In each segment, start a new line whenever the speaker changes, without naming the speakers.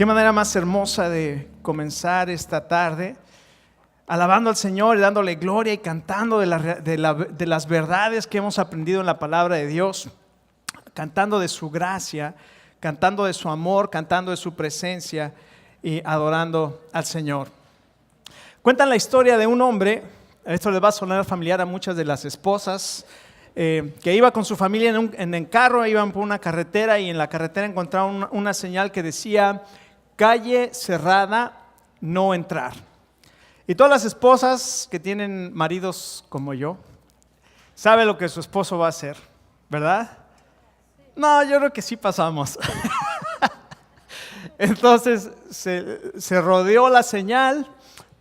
Qué manera más hermosa de comenzar esta tarde, alabando al Señor y dándole gloria y cantando de las verdades que hemos aprendido en la palabra de Dios, cantando de su gracia, cantando de su amor, cantando de su presencia y adorando al Señor. Cuentan la historia de un hombre, esto les va a sonar familiar a muchas de las esposas, que iba con su familia en el carro, iban por una carretera y en la carretera encontraron una señal que decía: calle cerrada, no entrar. Y todas las esposas que tienen maridos como yo, saben lo que su esposo va a hacer, ¿verdad? No, yo creo que sí pasamos. Entonces se rodeó la señal,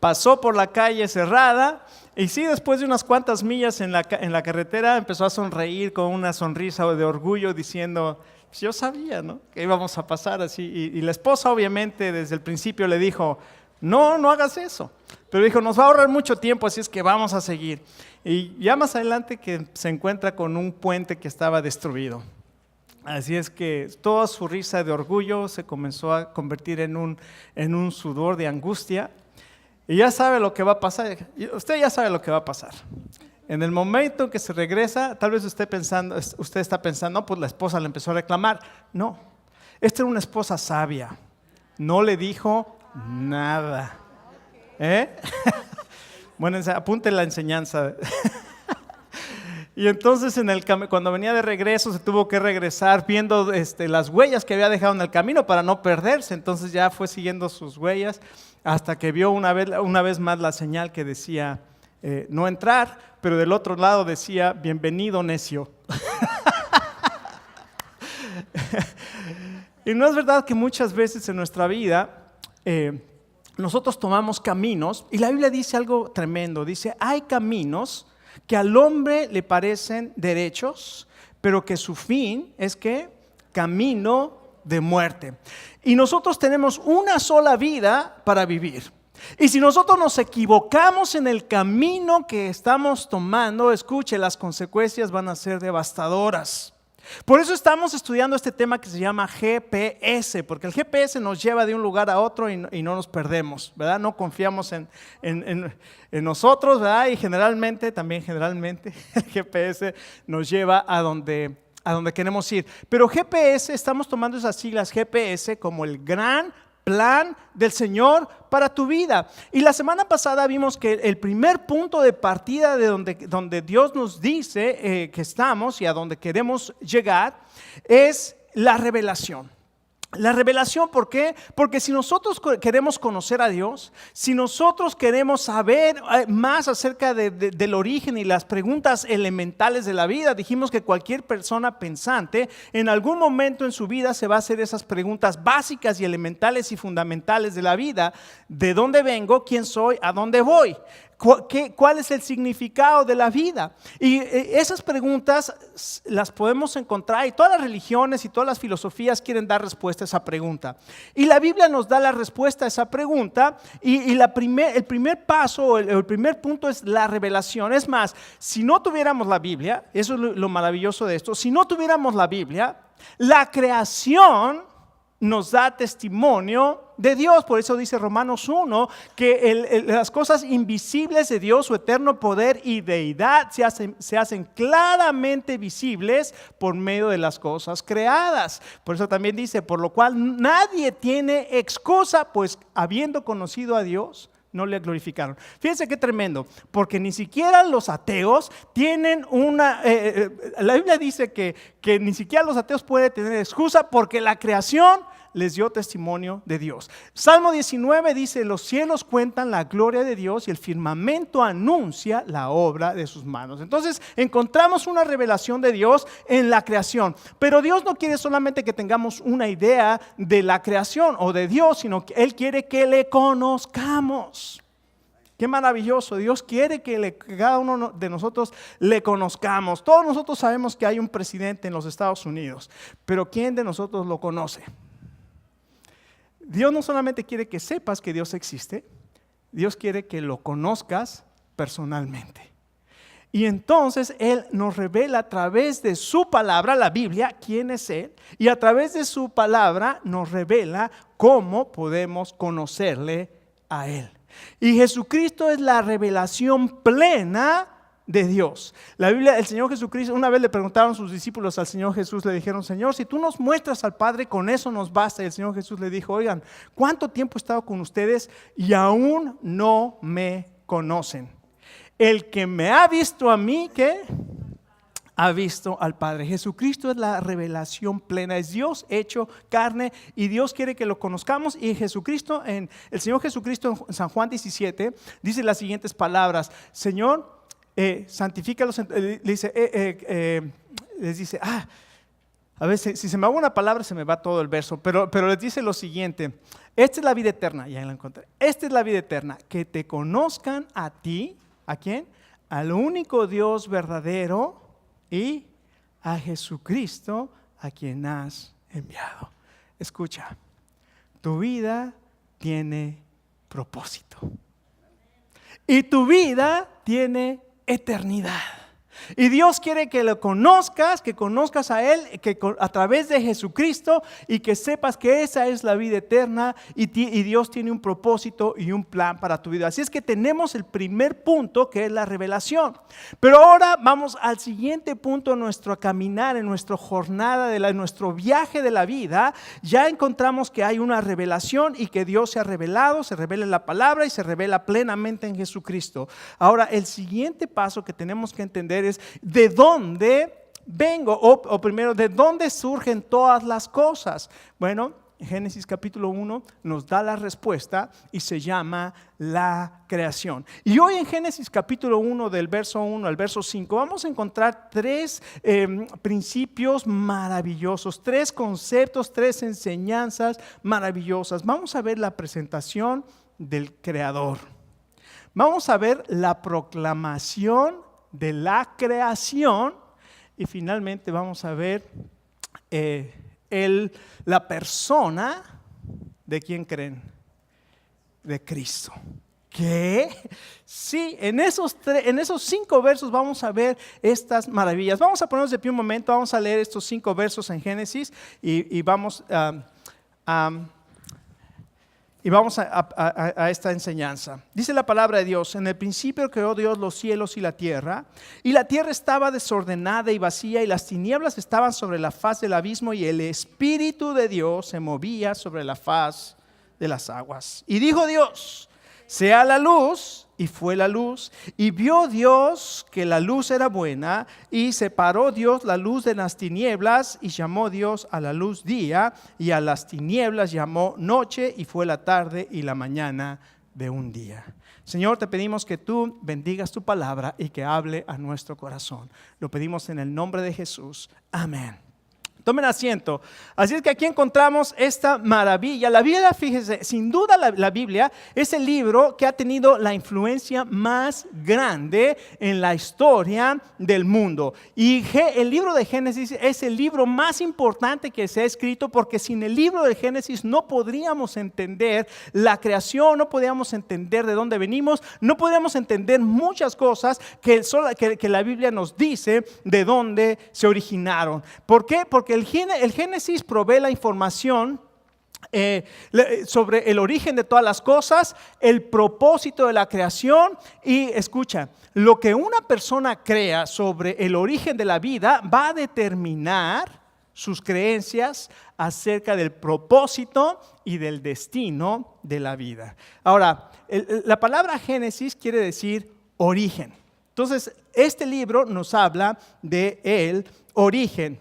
pasó por la calle cerrada. Y sí, después de unas cuantas millas en la carretera, empezó a sonreír con una sonrisa de orgullo diciendo: yo sabía, ¿no?, que íbamos a pasar así. Y la esposa obviamente desde el principio le dijo: no hagas eso. Pero dijo: nos va a ahorrar mucho tiempo, así es que vamos a seguir. Y ya más adelante que se encuentra con un puente que estaba destruido. Así es que toda su risa de orgullo se comenzó a convertir en un sudor de angustia. Y ya sabe lo que va a pasar. Usted ya sabe lo que va a pasar. En el momento en que se regresa, tal vez usted está pensando: no, pues la esposa le empezó a reclamar. No, esta era una esposa sabia. No le dijo nada. Bueno, apunte la enseñanza. Y entonces cuando venía de regreso se tuvo que regresar viendo las huellas que había dejado en el camino para no perderse. Entonces ya fue siguiendo sus huellas hasta que vio una vez más la señal que decía no entrar, pero del otro lado decía: bienvenido, necio. Y no es verdad que muchas veces en nuestra vida nosotros tomamos caminos, y la Biblia dice algo tremendo. Dice: hay caminos que al hombre le parecen derechos, pero que su fin es ¿qué? Camino de muerte. Y nosotros tenemos una sola vida para vivir. Y si nosotros nos equivocamos en el camino que estamos tomando, escuche, las consecuencias van a ser devastadoras. Por eso estamos estudiando este tema que se llama GPS, porque el GPS nos lleva de un lugar a otro y no nos perdemos, ¿verdad? No confiamos en nosotros, ¿verdad? Y generalmente el GPS nos lleva a donde queremos ir. Pero GPS, estamos tomando esas siglas GPS como el gran plan del Señor para tu vida. Y la semana pasada vimos que el primer punto de partida de donde Dios nos dice que estamos y a donde queremos llegar es la revelación. La revelación, ¿por qué? Porque si nosotros queremos conocer a Dios, si nosotros queremos saber más acerca del origen y las preguntas elementales de la vida, dijimos que cualquier persona pensante en algún momento en su vida se va a hacer esas preguntas básicas y elementales y fundamentales de la vida: ¿de dónde vengo? ¿Quién soy? ¿A dónde voy? ¿Cuál es el significado de la vida? Y esas preguntas las podemos encontrar, y todas las religiones y todas las filosofías quieren dar respuesta a esa pregunta. Y la Biblia nos da la respuesta a esa pregunta, y el primer paso, el primer punto es la revelación. Es más, si no tuviéramos la Biblia, eso es lo maravilloso de esto, si no tuviéramos la Biblia, la creación nos da testimonio de Dios. Por eso dice Romanos 1 que las cosas invisibles de Dios, su eterno poder y deidad, se hacen claramente visibles por medio de las cosas creadas. Por eso también dice: por lo cual nadie tiene excusa, pues habiendo conocido a Dios, no le glorificaron. Fíjense qué tremendo, porque ni siquiera los ateos tienen la Biblia dice que ni siquiera los ateos pueden tener excusa, porque la creación les dio testimonio de Dios. Salmo 19 dice: los cielos cuentan la gloria de Dios y el firmamento anuncia la obra de sus manos. Entonces encontramos una revelación de Dios en la creación. Pero Dios no quiere solamente que tengamos una idea de la creación o de Dios, sino que Él quiere que le conozcamos. Qué maravilloso. Dios quiere que cada uno de nosotros le conozcamos. Todos nosotros sabemos que hay un presidente en los Estados Unidos, pero ¿quién de nosotros lo conoce? Dios no solamente quiere que sepas que Dios existe, Dios quiere que lo conozcas personalmente. Y entonces Él nos revela a través de su palabra, la Biblia, quién es Él. Y a través de su palabra nos revela cómo podemos conocerle a Él. Y Jesucristo es la revelación plena de Dios. La Biblia, el Señor Jesucristo, una vez le preguntaron sus discípulos al Señor Jesús, le dijeron: Señor, si tú nos muestras al Padre, con eso nos basta. Y el Señor Jesús le dijo: oigan, ¿cuánto tiempo he estado con ustedes y aún no me conocen? El que me ha visto a mí, ¿qué? Ha visto al Padre. Jesucristo es la revelación plena, es Dios hecho carne y Dios quiere que lo conozcamos. Y Jesucristo, el Señor Jesucristo en San Juan 17 dice las siguientes palabras: Señor, santifícalos, les dice, a veces si se me va una palabra se me va todo el verso, pero les dice lo siguiente: esta es la vida eterna, ya la encontré, esta es la vida eterna, que te conozcan a ti. ¿A quién? Al único Dios verdadero y a Jesucristo a quien has enviado. Escucha, tu vida tiene propósito y tu vida tiene eternidad. Y Dios quiere que lo conozcas, que conozcas a Él, que a través de Jesucristo, y que sepas que esa es la vida eterna y Dios tiene un propósito y un plan para tu vida. Así es que tenemos el primer punto, que es la revelación. Pero ahora vamos al siguiente punto en nuestro caminar, en nuestra jornada, en nuestro viaje de la vida. Ya encontramos que hay una revelación y que Dios se ha revelado, se revela en la palabra y se revela plenamente en Jesucristo. Ahora, el siguiente paso que tenemos que entender es: ¿de dónde vengo? O primero, ¿de dónde surgen todas las cosas? Bueno, Génesis capítulo 1 nos da la respuesta y se llama la creación. Y hoy en Génesis capítulo 1, del verso 1 al verso 5, vamos a encontrar tres principios maravillosos, tres conceptos, tres enseñanzas maravillosas. Vamos a ver la presentación del Creador. Vamos a ver la proclamación de la creación y finalmente vamos a ver la persona de quién creen, de Cristo. ¿Qué? Sí, en esos 5 versos vamos a ver estas maravillas. Vamos a ponernos de pie un momento, vamos a leer estos 5 versos en Génesis y vamos a esta enseñanza. Dice la palabra de Dios: en el principio creó Dios los cielos y la tierra estaba desordenada y vacía, y las tinieblas estaban sobre la faz del abismo, y el Espíritu de Dios se movía sobre la faz de las aguas. Y dijo Dios: sea la luz, y fue la luz. Y vio Dios que la luz era buena, y separó Dios la luz de las tinieblas, y llamó Dios a la luz día, y a las tinieblas llamó noche, y fue la tarde y la mañana de un día. Señor, te pedimos que tú bendigas tu palabra y que hable a nuestro corazón. Lo pedimos en el nombre de Jesús. Amén. Tomen asiento. Así es que aquí encontramos esta maravilla. La Biblia, fíjese, sin duda la Biblia es el libro que ha tenido la influencia más grande en la historia del mundo. Y el libro de Génesis es el libro más importante que se ha escrito, porque sin el libro de Génesis no podríamos entender la creación, no podríamos entender de dónde venimos, no podríamos entender muchas cosas que la Biblia nos dice de dónde se originaron. ¿Por qué? Porque el Génesis provee la información sobre el origen de todas las cosas, el propósito de la creación. Y escucha, lo que una persona crea sobre el origen de la vida va a determinar sus creencias acerca del propósito y del destino de la vida. Ahora, la palabra Génesis quiere decir origen. Entonces, este libro nos habla de el origen.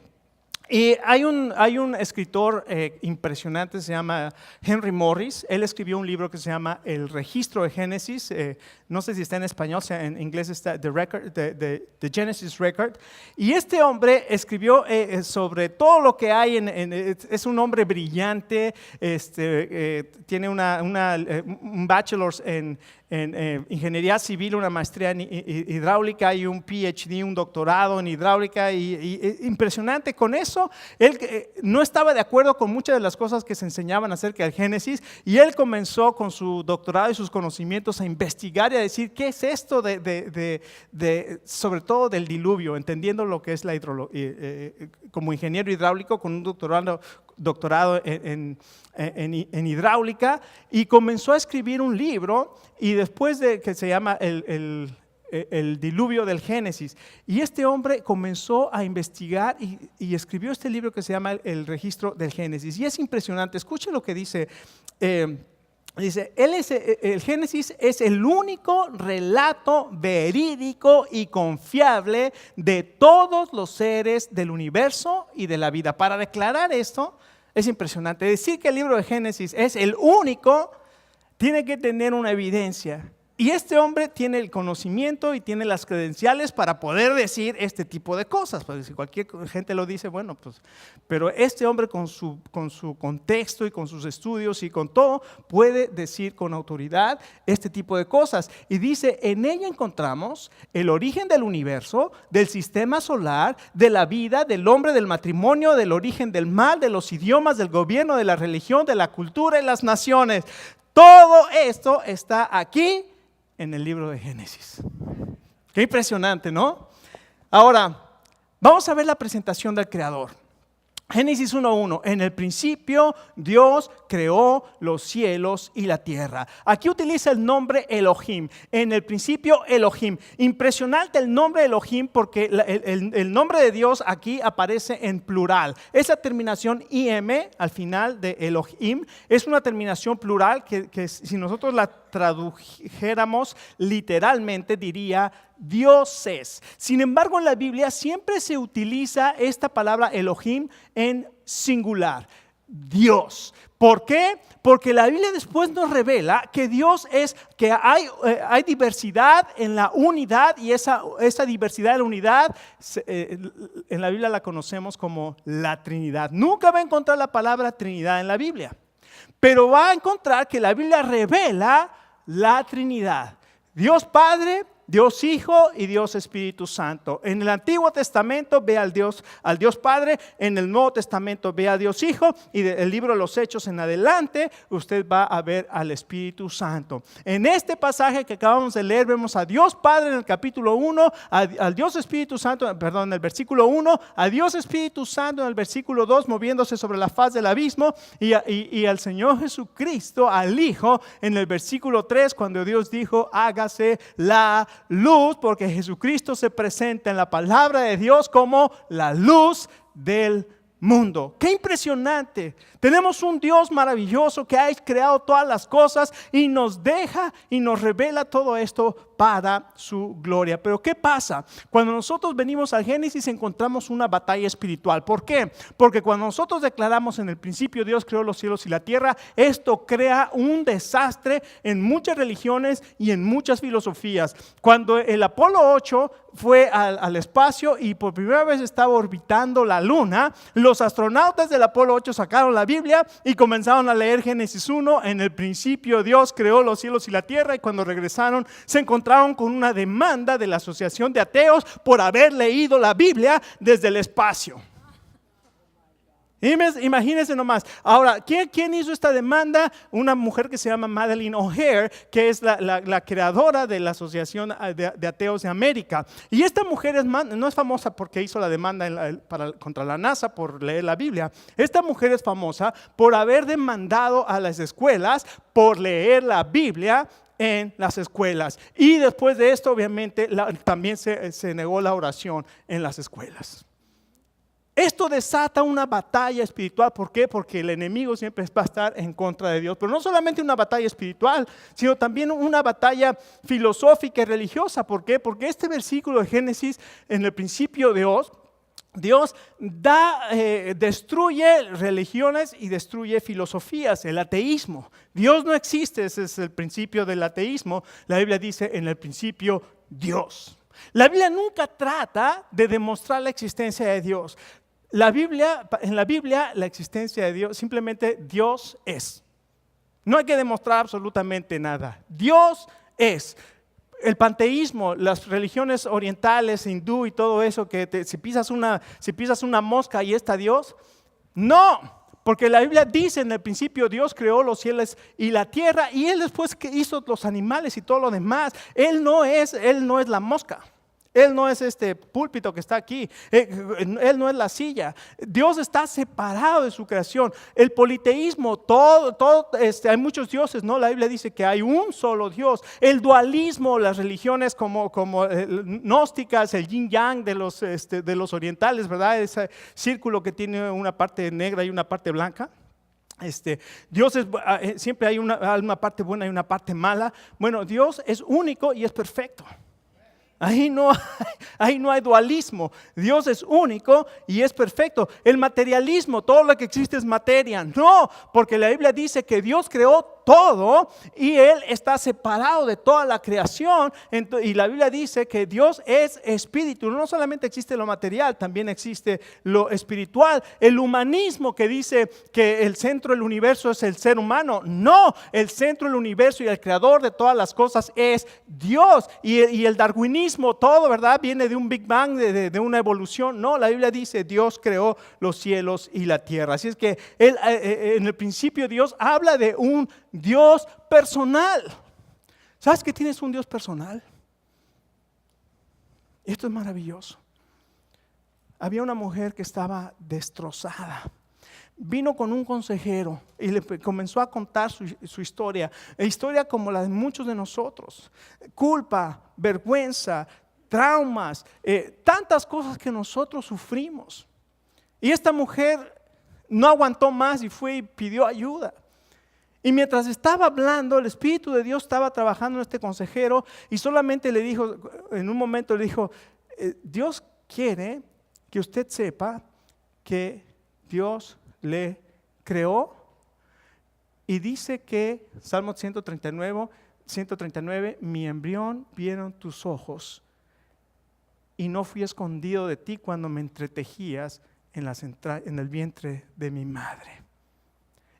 Y hay un escritor impresionante, se llama Henry Morris. Él escribió un libro que se llama El Registro de Génesis. No sé si está en español, o sea, en inglés está The Genesis Record. Y este hombre escribió sobre todo lo que hay. Es un hombre brillante, tiene un bachelor's en ingeniería civil, una maestría en hidráulica y un PhD, un doctorado en hidráulica. Impresionante. Con eso, él no estaba de acuerdo con muchas de las cosas que se enseñaban acerca del Génesis, y él comenzó con su doctorado y sus conocimientos a investigar y a decir qué es esto sobre todo del diluvio, entendiendo lo que es la como ingeniero hidráulico con un doctorado en hidráulica, y comenzó a escribir un libro, y después de que se llama el diluvio del Génesis. Y este hombre comenzó a investigar y escribió este libro que se llama el registro del Génesis. Y es impresionante. Escuchen lo que dice. Dice, el Génesis es el único relato verídico y confiable de todos los seres del universo y de la vida. Para declarar esto, es impresionante. Decir que el libro de Génesis es el único, tiene que tener una evidencia. Y este hombre tiene el conocimiento y tiene las credenciales para poder decir este tipo de cosas. Porque si cualquier gente lo dice, bueno, pues, pero este hombre con su contexto y con sus estudios y con todo, puede decir con autoridad este tipo de cosas. Y dice, en ella encontramos el origen del universo, del sistema solar, de la vida, del hombre, del matrimonio, del origen del mal, de los idiomas, del gobierno, de la religión, de la cultura y las naciones. Todo esto está aquí en el libro de Génesis. Qué impresionante, ¿no? Ahora, vamos a ver la presentación del Creador. Génesis 1:1, en el principio Dios creó los cielos y la tierra. Aquí utiliza el nombre Elohim, en el principio Elohim. Impresionante el nombre Elohim porque el nombre de Dios aquí aparece en plural. Esa terminación IM al final de Elohim es una terminación plural que si nosotros la tradujéramos literalmente diría dioses. Sin embargo, en la Biblia siempre se utiliza esta palabra Elohim en singular, Dios. ¿Por qué? Porque la Biblia después nos revela que Dios que hay diversidad en la unidad, y esa diversidad en la unidad en la Biblia la conocemos como la Trinidad. Nunca va a encontrar la palabra Trinidad en la Biblia, pero va a encontrar que la Biblia revela la Trinidad. Dios Padre, Dios Hijo y Dios Espíritu Santo. En el Antiguo Testamento ve al Dios Padre, en el Nuevo Testamento ve a Dios Hijo, y del libro de los Hechos en adelante usted va a ver al Espíritu Santo. En este pasaje que acabamos de leer vemos a Dios Padre en el capítulo 1, al Dios Espíritu Santo, en el versículo 1, a Dios Espíritu Santo en el versículo 2 moviéndose sobre la faz del abismo, y al Señor Jesucristo, al Hijo, en el versículo 3 cuando Dios dijo hágase la luz, porque Jesucristo se presenta en la palabra de Dios como la luz del mundo. ¡Qué impresionante! Tenemos un Dios maravilloso que ha creado todas las cosas y nos deja y nos revela todo esto para su gloria. Pero ¿qué pasa? Cuando nosotros venimos al Génesis encontramos una batalla espiritual. ¿Por qué? Porque cuando nosotros declaramos en el principio Dios creó los cielos y la tierra, esto crea un desastre en muchas religiones y en muchas filosofías. Cuando el Apolo 8 fue al espacio y por primera vez estaba orbitando la luna, los astronautas del Apolo 8 sacaron la Biblia y comenzaron a leer Génesis 1, en el principio Dios creó los cielos y la tierra, y cuando regresaron se encontraron con una demanda de la Asociación de Ateos por haber leído la Biblia desde el espacio. Imagínense nomás. Ahora, ¿quién hizo esta demanda? Una mujer que se llama Madeleine O'Hair, que es la creadora de la Asociación de Ateos de América. Y esta mujer no es famosa porque hizo la demanda contra la NASA por leer la Biblia. Esta mujer es famosa por haber demandado a las escuelas por leer la Biblia en las escuelas. Y después de esto, obviamente, también se negó la oración en las escuelas. Esto desata una batalla espiritual. ¿Por qué? Porque el enemigo siempre va a estar en contra de Dios. Pero no solamente una batalla espiritual, sino también una batalla filosófica y religiosa. ¿Por qué? Porque este versículo de Génesis, en el principio Dios destruye religiones y destruye filosofías, el ateísmo. Dios no existe, ese es el principio del ateísmo. La Biblia dice en el principio Dios. La Biblia nunca trata de demostrar la existencia de Dios. En la Biblia, la existencia de Dios, simplemente Dios es. No hay que demostrar absolutamente nada. Dios es. El panteísmo, las religiones orientales, hindú y todo eso, que si pisas una mosca y está Dios, no. Porque la Biblia dice en el principio Dios creó los cielos y la tierra y Él después que hizo los animales y todo lo demás. Él no es la mosca. Él no es este púlpito que está aquí. Él no es la silla. Dios está separado de su creación. El politeísmo, hay muchos dioses, ¿no? La Biblia dice que hay un solo Dios. El dualismo, las religiones como gnósticas, el yin yang de los orientales, ¿verdad? Ese círculo que tiene una parte negra y una parte blanca. Dios siempre hay una parte buena y una parte mala. Bueno, Dios es único y es perfecto. Ahí no hay dualismo. Dios es único y es perfecto. El materialismo, todo lo que existe es materia. No, porque la Biblia dice que Dios creó todo y Él está separado de toda la creación. Y la Biblia dice que Dios es espíritu. No solamente existe lo material, también existe lo espiritual. El humanismo que dice que el centro del universo es el ser humano. No, el centro del universo y el creador de todas las cosas es Dios. Y el darwinismo, todo, ¿verdad? Viene de un Big Bang, de una evolución. No, la Biblia dice Dios creó los cielos y la tierra. Así es que en el principio Dios habla de un Dios personal. ¿Sabes que tienes un Dios personal? Esto es maravilloso. Había una mujer que estaba destrozada. Vino con un consejero y le comenzó a contar su historia. Historia como la de muchos de nosotros. Culpa, vergüenza, traumas, tantas cosas que nosotros sufrimos. Y esta mujer no aguantó más y fue y pidió ayuda. Y mientras estaba hablando, el Espíritu de Dios estaba trabajando en este consejero y solamente le dijo, en un momento le dijo, Dios quiere que usted sepa que Dios le creó y dice que, Salmo 139, mi embrión vieron tus ojos y no fui escondido de ti cuando me entretejías en el vientre de mi madre.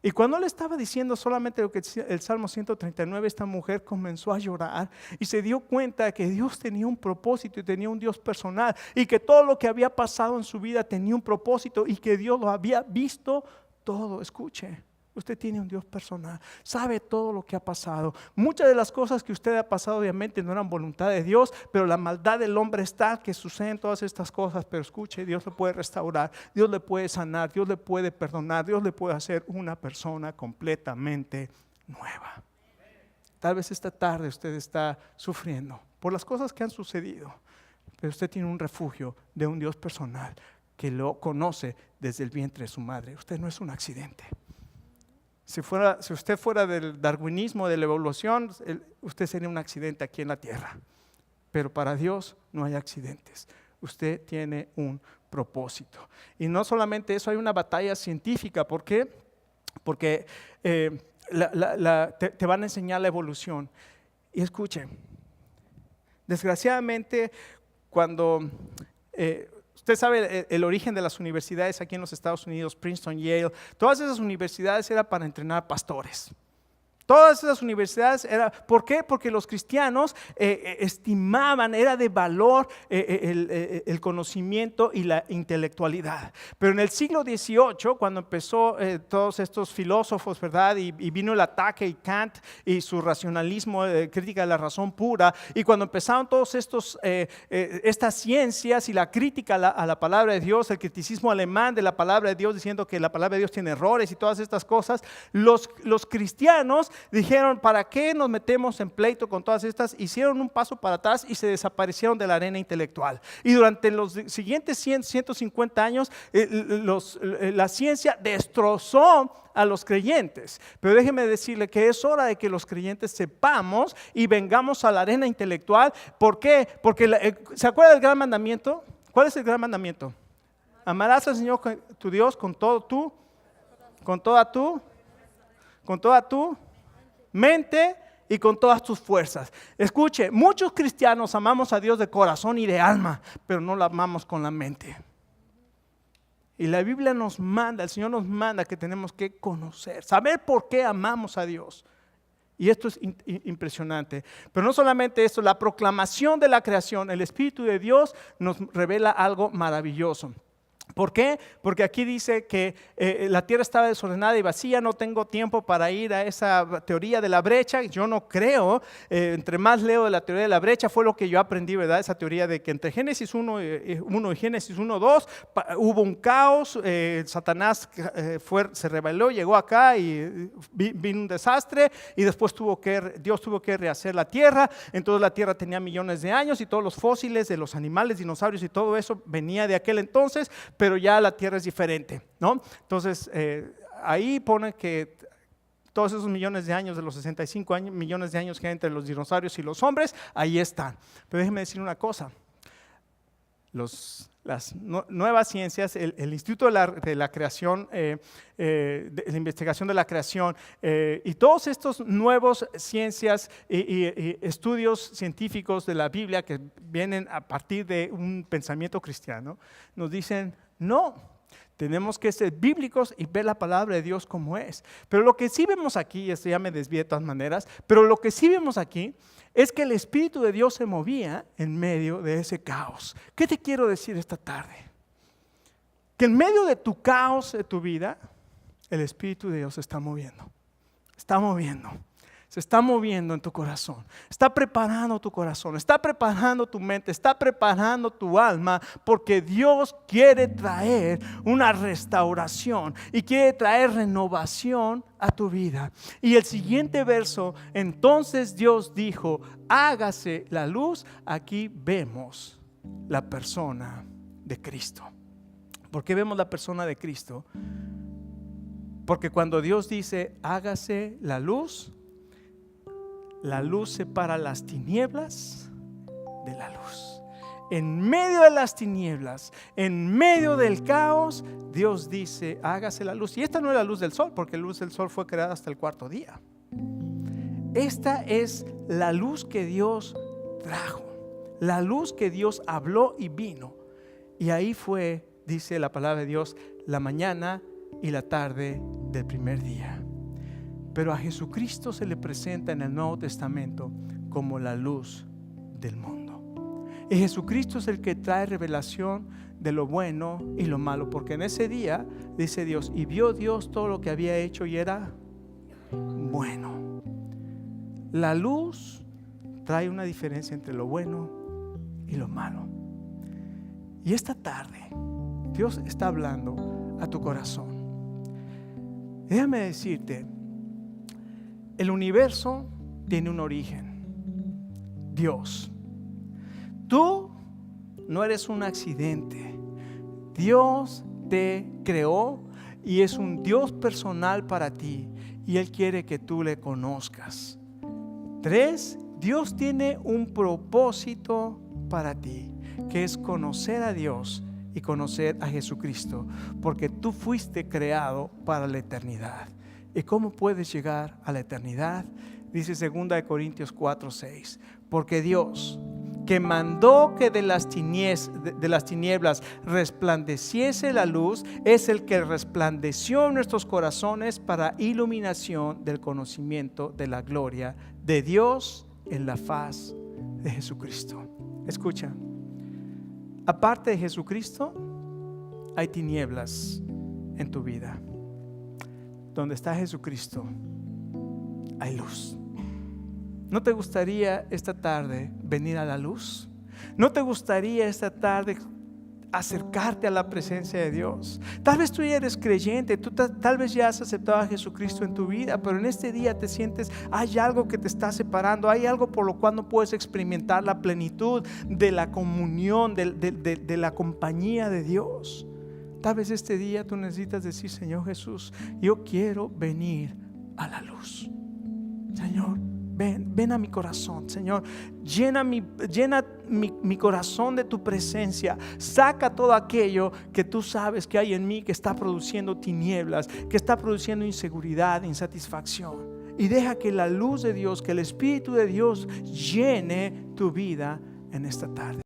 Y cuando le estaba diciendo solamente lo que decía el Salmo 139, esta mujer comenzó a llorar y se dio cuenta de que Dios tenía un propósito y tenía un Dios personal y que todo lo que había pasado en su vida tenía un propósito y que Dios lo había visto todo. Escuche, usted tiene un Dios personal, sabe todo lo que ha pasado. Muchas de las cosas que usted ha pasado obviamente no eran voluntad de Dios, pero la maldad del hombre está que suceden todas estas cosas. Pero escuche, Dios le puede restaurar, Dios le puede sanar, Dios le puede perdonar, Dios le puede hacer una persona completamente nueva. Tal vez esta tarde usted está sufriendo por las cosas que han sucedido, pero usted tiene un refugio de un Dios personal que lo conoce desde el vientre de su madre. Usted no es un accidente. Si usted fuera del darwinismo, de la evolución, usted sería un accidente aquí en la tierra. Pero para Dios no hay accidentes. Usted tiene un propósito. Y no solamente eso, hay una batalla científica. ¿Por qué? Porque te van a enseñar la evolución. Y escuchen, desgraciadamente cuando... usted sabe el origen de las universidades aquí en los Estados Unidos, Princeton, Yale, todas esas universidades eran para entrenar pastores. Todas esas universidades ¿por qué? Porque los cristianos estimaban, era de valor el conocimiento y la intelectualidad. Pero en el siglo XVIII, cuando empezó todos estos filósofos, ¿verdad? Y vino el ataque y Kant y su racionalismo, crítica de la razón pura, y cuando empezaron todos estas ciencias y la crítica a la palabra de Dios, el criticismo alemán de la palabra de Dios, diciendo que la palabra de Dios tiene errores y todas estas cosas, los cristianos dijeron, ¿para qué nos metemos en pleito con todas estas? Hicieron un paso para atrás y se desaparecieron de la arena intelectual. Y durante los siguientes 150 años, la ciencia destrozó a los creyentes. Pero déjeme decirle que es hora de que los creyentes sepamos y vengamos a la arena intelectual. ¿Por qué? Porque ¿se acuerda del gran mandamiento? ¿Cuál es el gran mandamiento? Amarás al Señor tu Dios con toda tu mente y con todas tus fuerzas. Escuche, muchos cristianos amamos a Dios de corazón y de alma, pero no lo amamos con la mente. Y la Biblia nos manda, el Señor nos manda que tenemos que conocer, saber por qué amamos a Dios. Y esto es impresionante. Pero no solamente esto, la proclamación de la creación, el Espíritu de Dios nos revela algo maravilloso. ¿Por qué? Porque aquí dice que la tierra estaba desordenada y vacía. No tengo tiempo para ir a esa teoría de la brecha. Yo no creo, entre más leo de la teoría de la brecha, fue lo que yo aprendí, ¿verdad? Esa teoría de que entre Génesis 1 y Génesis 1:2 hubo un caos, Satanás se rebeló, llegó acá y vino un desastre y después Dios tuvo que rehacer la tierra. Entonces la tierra tenía millones de años y todos los fósiles de los animales, dinosaurios y todo eso venía de aquel entonces, pero ya la tierra es diferente, ¿no? Entonces, ahí pone que todos esos millones de años, de los 65 millones de años que hay entre los dinosaurios y los hombres, ahí están. Pero déjeme decir una cosa, las nuevas ciencias, el Instituto de la Creación, de la investigación de la creación y todos estos nuevos ciencias y estudios científicos de la Biblia que vienen a partir de un pensamiento cristiano, nos dicen, no, tenemos que ser bíblicos y ver la palabra de Dios como es. Pero lo que sí vemos aquí, esto ya me desvié de todas maneras, pero lo que sí vemos aquí es que el Espíritu de Dios se movía en medio de ese caos. ¿Qué te quiero decir esta tarde? Que en medio de tu caos de tu vida, el Espíritu de Dios se está moviendo. Se está moviendo en tu corazón, está preparando tu corazón, está preparando tu mente, está preparando tu alma, porque Dios quiere traer una restauración y quiere traer renovación a tu vida. Y el siguiente verso, entonces Dios dijo, hágase la luz. Aquí vemos la persona de Cristo. ¿Por qué vemos la persona de Cristo? Porque cuando Dios dice, hágase la luz separa las tinieblas de la luz. En medio de las tinieblas, en medio del caos, Dios dice, hágase la luz. Y esta no es la luz del sol, porque la luz del sol fue creada hasta el cuarto día. Esta es la luz que Dios trajo, la luz que Dios habló y vino. Y ahí fue, dice la palabra de Dios, la mañana y la tarde del primer día. Pero a Jesucristo se le presenta en el Nuevo Testamento como la luz del mundo. Y Jesucristo es el que trae revelación de lo bueno y lo malo. Porque en ese día, dice Dios, y vio Dios todo lo que había hecho y era bueno. La luz trae una diferencia entre lo bueno y lo malo. Y esta tarde, Dios está hablando a tu corazón. Déjame decirte, el universo tiene un origen, Dios. Tú no eres un accidente. Dios te creó y es un Dios personal para ti y Él quiere que tú le conozcas. 3, Dios tiene un propósito para ti, que es conocer a Dios y conocer a Jesucristo, porque tú fuiste creado para la eternidad. ¿Y cómo puedes llegar a la eternidad? Dice 2 Corintios 4:6, porque Dios, que mandó que de las tinieblas resplandeciese la luz, es el que resplandeció en nuestros corazones para iluminación del conocimiento de la gloria de Dios en la faz de Jesucristo. Escucha, aparte de Jesucristo, hay tinieblas en tu vida. Donde está Jesucristo, hay luz. ¿No te gustaría esta tarde venir a la luz? ¿No te gustaría esta tarde acercarte a la presencia de Dios? Tal vez tú ya eres creyente, tú tal vez ya has aceptado a Jesucristo en tu vida, pero en este día te sientes, hay algo que te está separando, hay algo por lo cual no puedes experimentar la plenitud de la comunión, de la compañía de Dios. Tal vez este día tú necesitas decir, Señor Jesús, yo quiero venir a la luz. Señor, ven a mi corazón, Señor, llena mi corazón de tu presencia. Saca todo aquello que tú sabes que hay en mí, que está produciendo tinieblas, que está produciendo inseguridad, insatisfacción. Y deja que la luz de Dios, que el Espíritu de Dios llene tu vida en esta tarde.